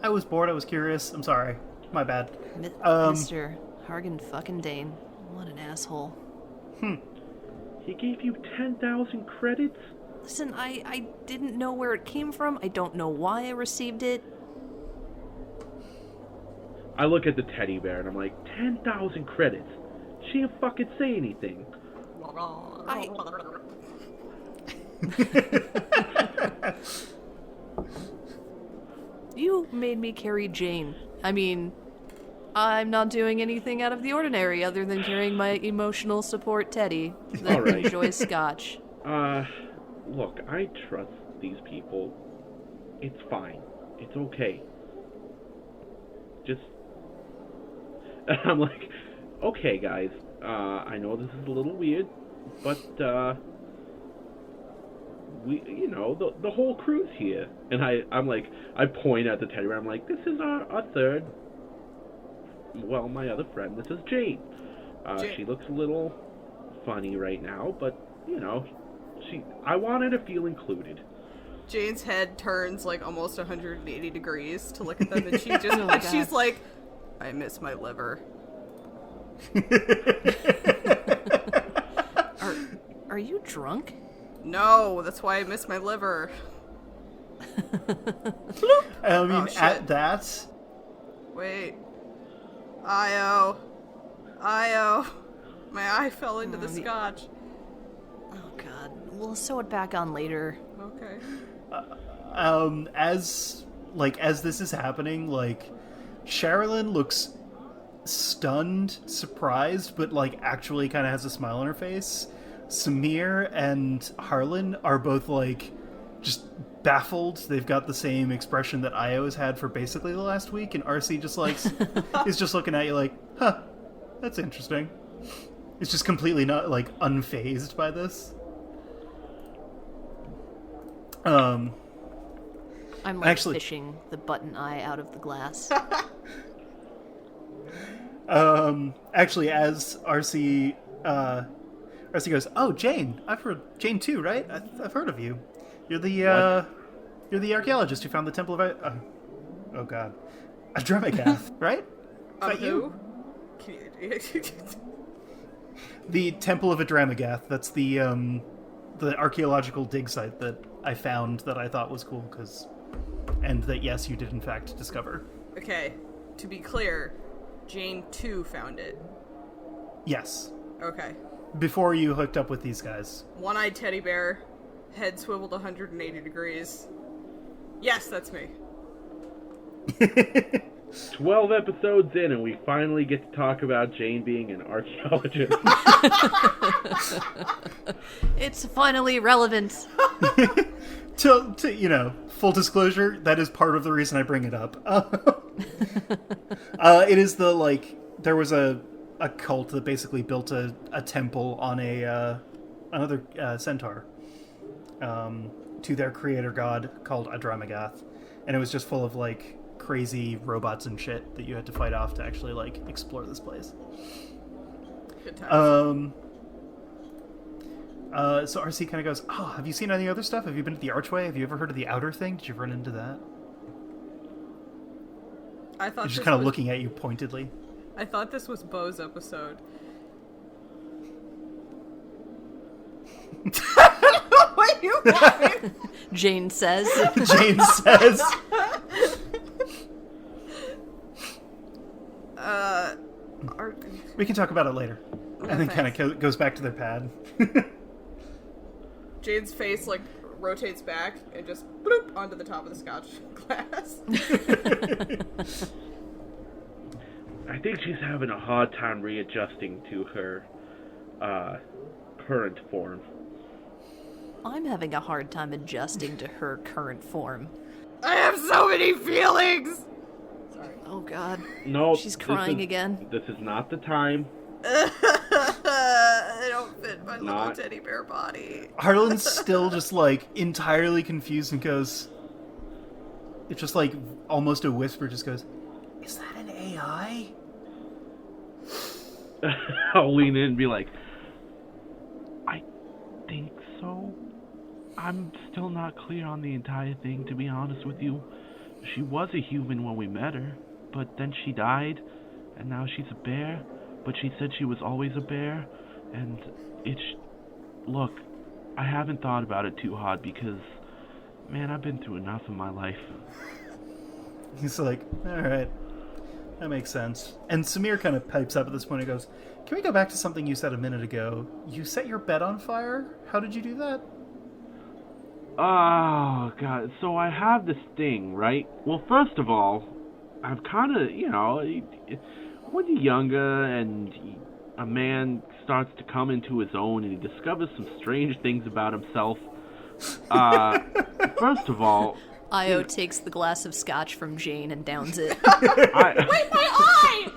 I was bored, I was curious, I'm sorry. My bad. Mr. Hargan fucking Dane. What an asshole. He gave you 10,000 credits? Listen, I didn't know where it came from. I don't know why I received it. I look at the teddy bear, and I'm like, 10,000 credits? She didn't fucking say anything. You made me carry Jane. I mean, I'm not doing anything out of the ordinary other than carrying my emotional support teddy that Alright. enjoys scotch. Look, I trust these people. It's fine. It's okay. Just... I'm like, okay, guys. I know this is a little weird, but, the whole crew's here. And I'm like, I point at the teddy bear. I'm like, this is our third... Well, my other friend, this is Jane. She looks a little funny right now, but, I wanted to feel included. Jane's head turns like almost 180 degrees to look at them, and she just she's like, I miss my liver. Are you drunk? No, that's why I miss my liver. I mean, shit. at that... Wait. Io. My eye fell into the scotch. Oh god. We'll sew it back on later. Okay. As this is happening, Sherilyn looks stunned, surprised, but actually kind of has a smile on her face. Samir and Harlan are both just baffled. They've got the same expression that Io has had for basically the last week, and RC just is just looking at you like, huh, that's interesting. It's just completely not unfazed by this. I'm actually fishing the button eye out of the glass. Actually, as RC goes, oh, Jane, I've heard Jane too, right? I've heard of you. You're the archaeologist who found the temple of oh god, Adremagath, right? Is that you? The Temple of Adremagath. That's the archaeological dig site that I found that I thought was cool and that yes, you did in fact discover. Okay, to be clear, Jane too found it. Yes. Okay. Before you hooked up with these guys. One-eyed teddy bear, head swiveled 180 degrees. Yes, that's me. 12 episodes in, and we finally get to talk about Jane being an archaeologist. It's finally relevant. To full disclosure, that is part of the reason I bring it up. It is there was a cult that basically built a temple on another centaur to their creator god called Adremagath, and it was just full of crazy robots and shit that you had to fight off to actually explore this place. Good times. So RC kind of goes, oh, have you seen any other stuff? Have you been to the Archway? Have you ever heard of the Outer thing? Did you run into that? I thought He's just kind of looking at you pointedly. I thought this was Bo's episode. What you laughing? Jane says. Jane says. We can talk about it later. And then kind thanks. of goes back to their pad. Jade's face, like, rotates back and just bloop onto the top of the scotch glass. I think she's having a hard time readjusting to her current form. I'm having a hard time adjusting to her current form. I have so many feelings! Sorry. Oh god. No, She's crying again. This is not the time. I don't fit my little Not- teddy bear body. Harlan's still just, like, entirely confused and goes... It's just, like, almost a whisper just goes, is that an AI? I'll lean in and be like, I think so. I'm still not clear on the entire thing, to be honest with you. She was a human when we met her, but then she died, and now she's a bear, but she said she was always a bear, and look, I haven't thought about it too hard because, man, I've been through enough in my life. He's like, alright, that makes sense. And Samir kind of pipes up at this point and goes, can we go back to something you said a minute ago? You set your bed on fire? How did you do that? Oh, God. So I have this thing, right? Well, first of all, I've kind of, when you're younger and a man starts to come into his own and he discovers some strange things about himself, first of all... Io takes the glass of scotch from Jane and downs it. Wait, my eye!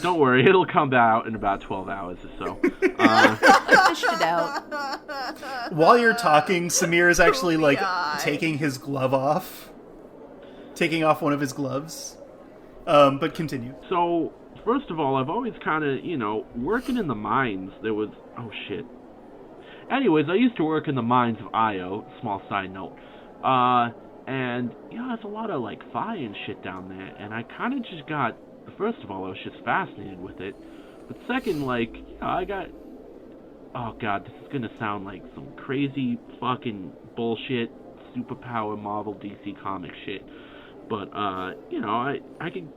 Don't worry, it'll come out in about 12 hours or so. I fished it out. While you're talking, Samir is actually, like, eye. taking his glove off. Taking off one of his gloves. But continue. So, first of all, I've always kind of, working in the mines, there was... Oh, shit. Anyways, I used to work in the mines of Io, small side note. And, there's a lot of, like, fire and shit down there, and I kind of just got... First of all, I was just fascinated with it. But second, like, I got... Oh, God, this is gonna sound like some crazy fucking bullshit, superpower Marvel DC comic shit. But, I can...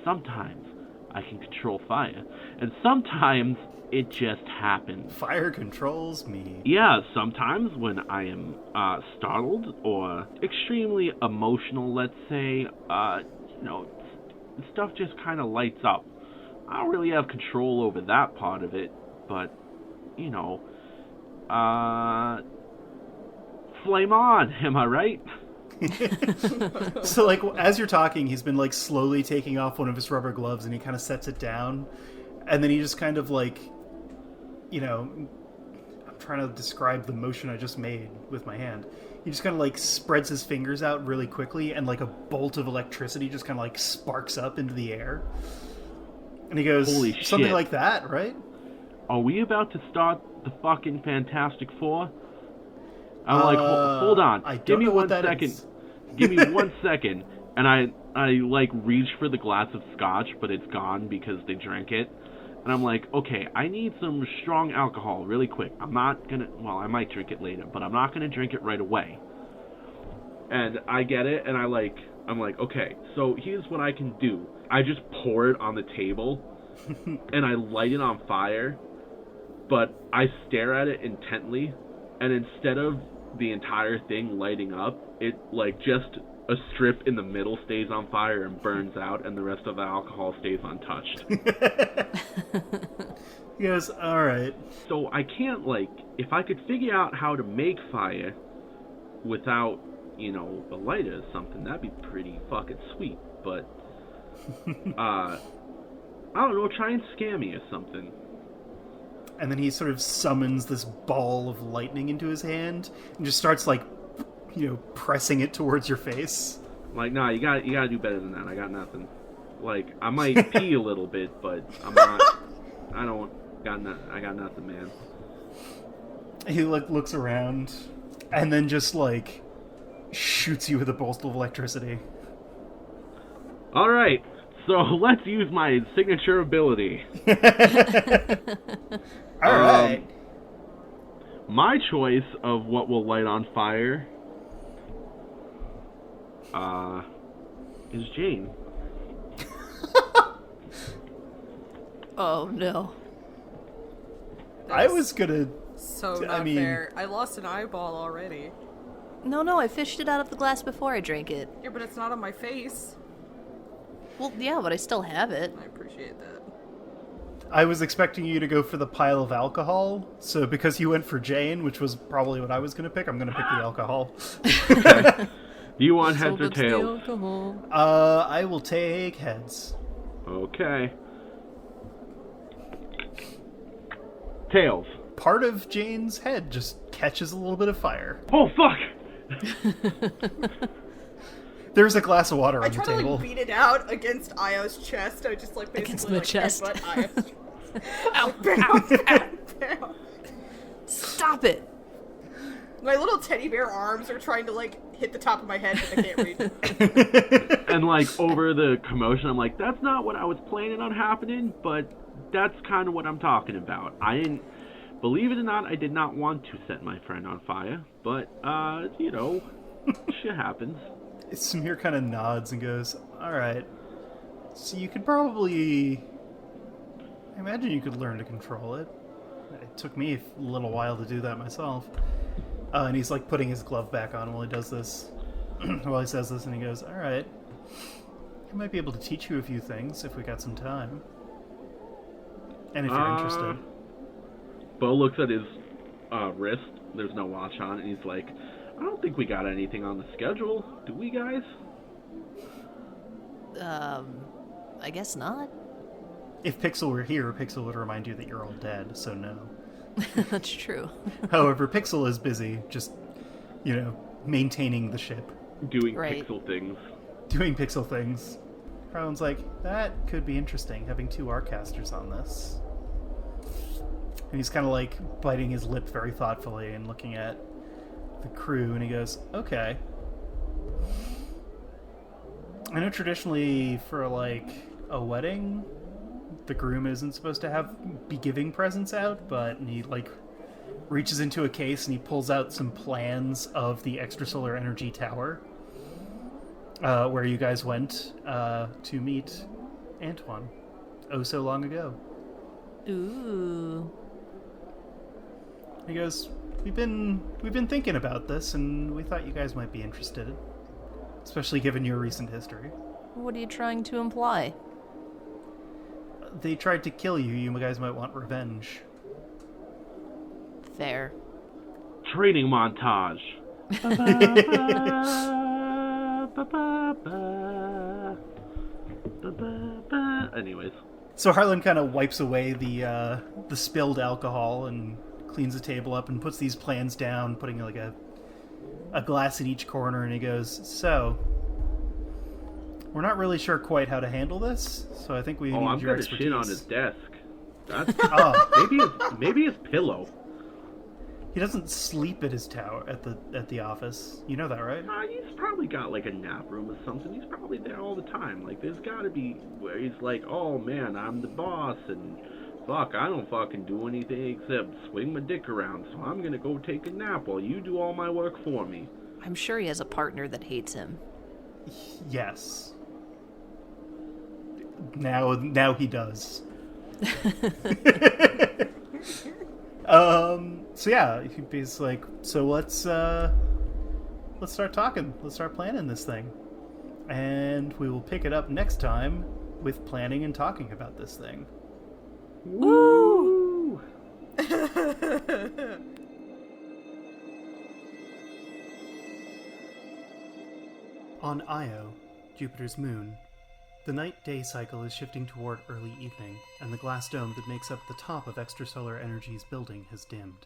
Sometimes I can control fire. And sometimes it just happens. Fire controls me. Yeah, sometimes when I am startled or extremely emotional, let's say, stuff just kind of lights up. I don't really have control over that part of it, but, flame on, am I right? So, like, as you're talking, he's been, like, slowly taking off one of his rubber gloves, and he kind of sets it down, and then he just kind of, like, I'm trying to describe the motion I just made with my hand. He just kind of, like, spreads his fingers out really quickly, and, like, a bolt of electricity just kind of, like, sparks up into the air. And he goes, Holy something shit. like that, right? Are we about to start the fucking Fantastic Four? I'm like, hold on. I don't Give me know what 1 that second. is. Give me 1 second. And I like reach for the glass of scotch, but it's gone because they drank it. And I'm like, okay, I need some strong alcohol really quick. I'm not gonna, well, I might drink it later, but I'm not gonna drink it right away. And I get it, and I'm like, okay, so here's what I can do. I just pour it on the table, and I light it on fire, but I stare at it intently, and instead of the entire thing lighting up, it, like, just a strip in the middle stays on fire and burns out, and the rest of the alcohol stays untouched. He goes, alright. So I can't, like, if I could figure out how to make fire without, a lighter or something, that'd be pretty fucking sweet, but, I don't know, try and scare me or something. And then he sort of summons this ball of lightning into his hand and just starts, like, pressing it towards your face. Like, nah, you gotta do better than that. I got nothing. Like, I might pee a little bit, but I'm not. I got nothing, man. He, like, looks around and then just, like, shoots you with a bolt of electricity. All right, so let's use my signature ability. All right. My choice of what will light on fire is Jane. Oh, no. I was gonna... So not fair. I lost an eyeball already. No, I fished it out of the glass before I drank it. Yeah, but it's not on my face. Well, yeah, but I still have it. I appreciate that. I was expecting you to go for the pile of alcohol, so because you went for Jane, which was probably what I was gonna pick, I'm gonna pick the alcohol. Do you want heads or that's the tails? alcohol. I will take heads. Okay. Tails. Part of Jane's head just catches a little bit of fire. Oh, fuck! There's a glass of water I on the try to table. like beat it out against Io's chest. I just like basically Against my like chest. headbutt Io's chest. Ow, Bam. Stop it! My little teddy bear arms are trying to like hit the top of my head, but I can't reach it. And like over the commotion, I'm like, that's not what I was planning on happening, but that's kind of what I'm talking about. I didn't, believe it or not, I did not want to set my friend on fire, but you know, shit happens. Samir kind of nods and goes, alright, so you could probably... I imagine you could learn to control it. It took me a little while to do that myself. And he's like putting his glove back on while he does this. While he says this, and he goes, alright, I might be able to teach you a few things if we got some time. And if you're interested. Bo looks at his wrist. There's no watch on it, and he's like, I don't think we got anything on the schedule. Do we, guys? I guess not. If Pixel were here, Pixel would remind you that you're all dead, so no. That's true. However, Pixel is busy just, you know, maintaining the ship. Doing Right. pixel things. Doing Pixel things. Crown's like, that could be interesting, having two Arcasters on this. And he's kind of like biting his lip very thoughtfully and looking at the crew, and he goes, okay. I know traditionally for like a wedding, the groom isn't supposed to be giving presents out, but he like reaches into a case and he pulls out some plans of the extrasolar energy tower where you guys went to meet Antoine oh so long ago. Ooh. He goes, we've been thinking about this, and we thought you guys might be interested, especially given your recent history. What are you trying to imply? They tried to kill you. You guys might want revenge. Fair. Training montage. Anyways. So Harlan kind of wipes away the spilled alcohol and cleans the table up and puts these plans down, putting like a glass in each corner, and he goes, so, we're not really sure quite how to handle this, so I think we need I'm your gonna expertise. shit on his desk. That's Oh, maybe his pillow. he doesn't sleep at his tower at the office. You know that, right? He's probably got like a nap room or something. He's probably there all the time. Like there's gotta be where he's like, oh man, I'm the boss and fuck, I don't fucking do anything except swing my dick around, so I'm gonna go take a nap while you do all my work for me. I'm sure he has a partner that hates him. Yes. Now he does. So yeah, he's like, so let's start talking. Let's start planning this thing. And we will pick it up next time with planning and talking about this thing. Woo! On Io, Jupiter's moon, the night-day cycle is shifting toward early evening, and the glass dome that makes up the top of Extrasolar Energy's building has dimmed.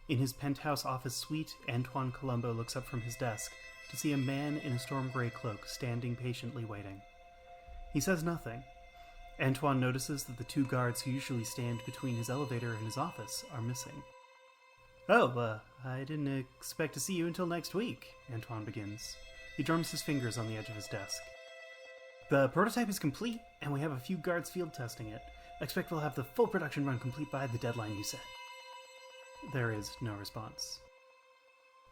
In his penthouse office suite, Antoine Colombo looks up from his desk to see a man in a storm gray cloak standing patiently waiting. He says nothing. Antoine notices that the two guards who usually stand between his elevator and his office are missing. Oh, I didn't expect to see you until next week, Antoine begins. He drums his fingers on the edge of his desk. The prototype is complete, and we have a few guards field testing it. I expect we'll have the full production run complete by the deadline you set. There is no response.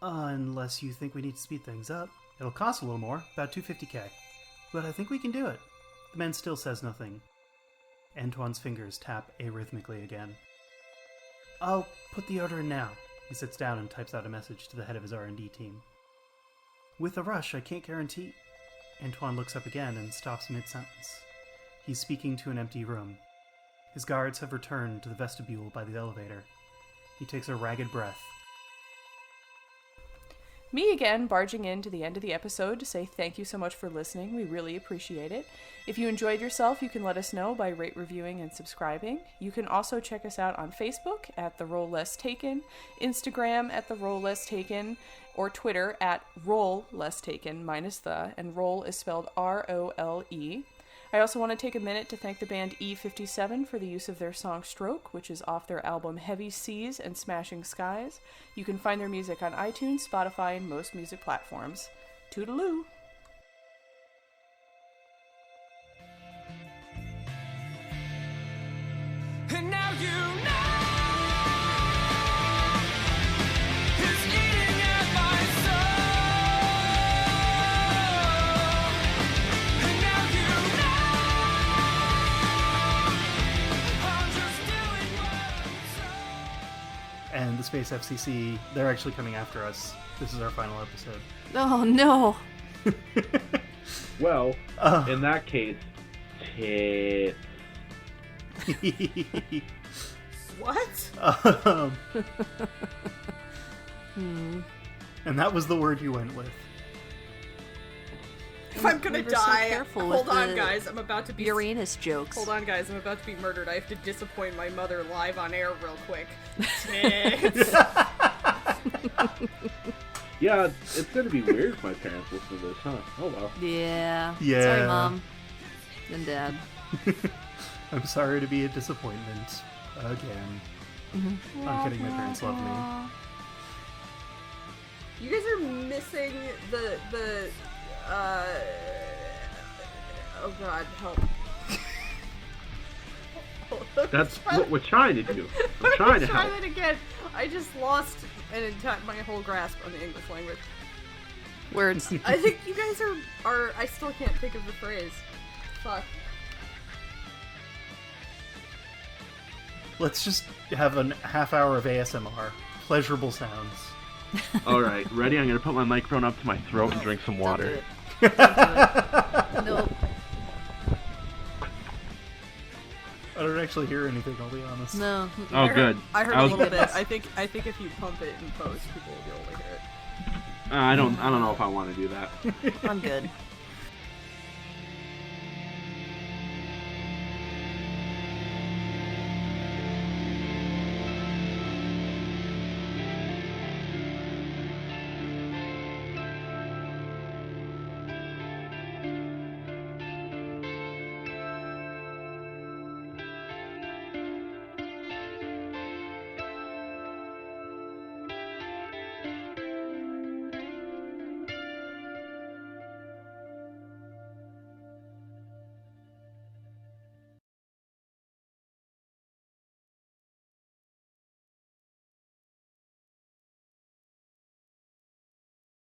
Unless you think we need to speed things up. It'll cost a little more, about $250K. But I think we can do it. The man still says nothing. Antoine's fingers tap arrhythmically again. I'll put the order in now. He sits down and types out a message to the head of his R&D team. With a rush, I can't guarantee... Antoine looks up again and stops mid-sentence. He's speaking to an empty room. His guards have returned to the vestibule by the elevator. He takes a ragged breath. Me again, barging in to the end of the episode to say thank you so much for listening. We really appreciate it. If you enjoyed yourself, you can let us know by rate, reviewing, and subscribing. You can also check us out on Facebook at The Roll Less Taken, Instagram at The Roll Less Taken, or Twitter at Roll Less Taken, minus the, and roll is spelled R-O-L-E. I also want to take a minute to thank the band E57 for the use of their song Stroke, which is off their album Heavy Seas and Smashing Skies. You can find their music on iTunes, Spotify, and most music platforms. Toodaloo! And now you know who's eating at my soul. And now you know I'm just doing what I'm told. And the Space FCC, they're actually coming after us. This is our final episode. Oh no! Well, in that case, tits. What? And that was the word you went with. If I'm gonna We were so die, careful hold with on, the guys. I'm about to be. Uranus jokes. Hold on, guys. I'm about to be murdered. I have to disappoint my mother live on air real quick. Tits. Yeah, it's gonna be weird if my parents listen to this, huh? Oh well. Yeah. Yeah. Sorry, Mom. And Dad. I'm sorry to be a disappointment. Again. I'm kidding, my parents love me. You guys are missing the oh god, help. That's what we're trying to do. I'm trying to Try help. that again. I just lost my whole grasp on the English language. Words. I think you guys are I still can't think of the phrase. Fuck. Let's just have a half hour of ASMR. Pleasurable sounds. All right, ready? I'm gonna put my microphone up to my throat and drink some Don't do water. it. Don't do it. Nope. I don't actually hear anything, I'll be honest. No. Oh, good. I heard I a was- little bit. I think if you pump it in post, people will be able to hear it. I don't know if I want to do that. I'm good.